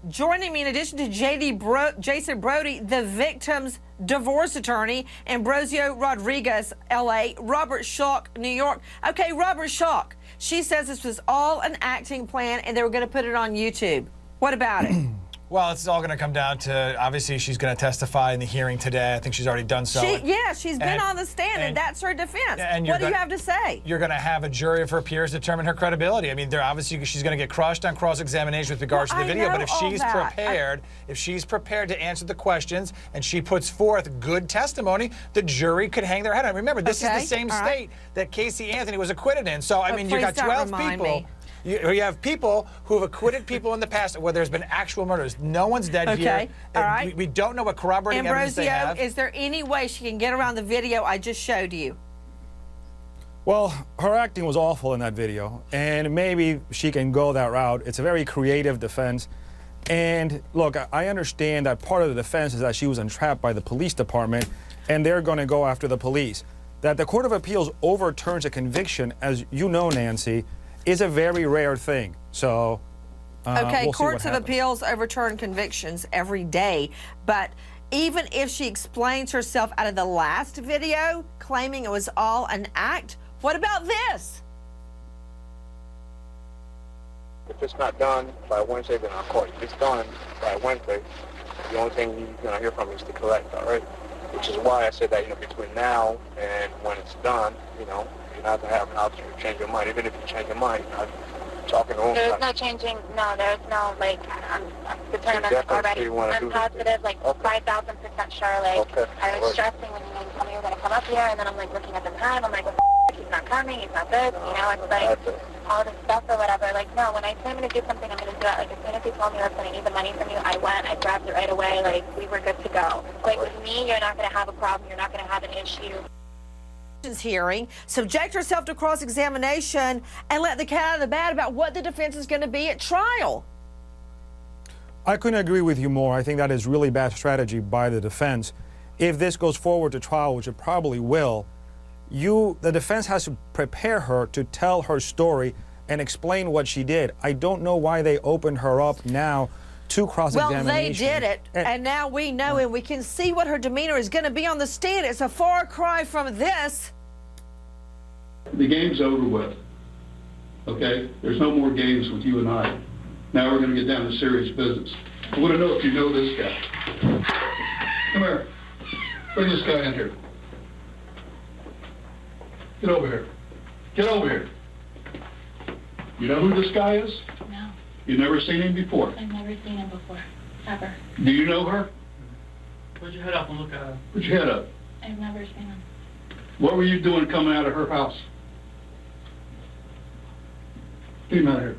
Joining me, in addition to Jason Brody, the victim's divorce attorney, Ambrosio Rodriguez, L.A., Robert Schock, New York. Okay, Robert Schock, she says this was all an acting plan and they were going to put it on YouTube. What about it? Well, it's all going to come down to, obviously, she's going to testify in the hearing today. I think she's already done so. She's been on the stand, and that's her defense. What do you have to say? You're going to have a jury of her peers determine her credibility. I mean, obviously she's going to get crushed on cross-examination with regards to the video, but if she's prepared to answer the questions and she puts forth good testimony, the jury could hang their head on. Remember, this is the same state that Casey Anthony was acquitted in. So, I mean, you've got 12 people. You have people who have acquitted people in the past where there's been actual murders. No one's dead here. All right. We don't know what corroborating evidence they have. Ambrosio, is there any way she can get around the video I just showed you? Well, her acting was awful in that video, and maybe she can go that route. It's a very creative defense. And look, I understand that part of the defense is that she was entrapped by the police department, and they're going to go after the police. That the Court of Appeals overturns a conviction, as you know, Nancy, is a very rare thing. So, we'll courts of appeals overturn convictions every day, but even if she explains herself out of the last video, claiming it was all an act, what about this? If it's not done by Wednesday, then I'll call you. If it's done by Wednesday, the only thing you're going to hear from me is to collect, all right? Which is why I said that, between now and when it's done, you're not going to have an option to change your mind. Even if you change your mind, I'm talking to him. There's no changing, there's no, I'm determined already. I'm positive, 5,000% sure, I was stressing when you told me you were going to come up here, and then I'm, looking at the time, I'm like, well, he's not coming, he's not good, it's all this stuff or whatever. No, when I say I'm going to do something, I'm going to do it. As soon as you told me, listen, I need the money from you, I went, I grabbed it right away, we were good to go. With me, you're not going to have a problem, you're not going to have an issue. Hearing, subject herself to cross-examination, and let the cat out of the bag about what the defense is going to be at trial. I couldn't agree with you more. I think that is really bad strategy by the defense. If this goes forward to trial, which it probably will, the defense has to prepare her to tell her story and explain what she did. I don't know why they opened her up now to cross-examination. Well, they did it, and now we know, and we can see what her demeanor is going to be on the stand. It's a far cry from this. The game's over with, okay? There's no more games with you and I. Now we're going to get down to serious business. I want to know if you know this guy. Come here. Bring this guy in here. Get over here. Get over here. You know who this guy is? No. You've never seen him before? I've never seen him before, ever. Do you know her? Put your head up and look at her. Put your head up. I've never seen him. What were you doing coming out of her house? Get him out of here.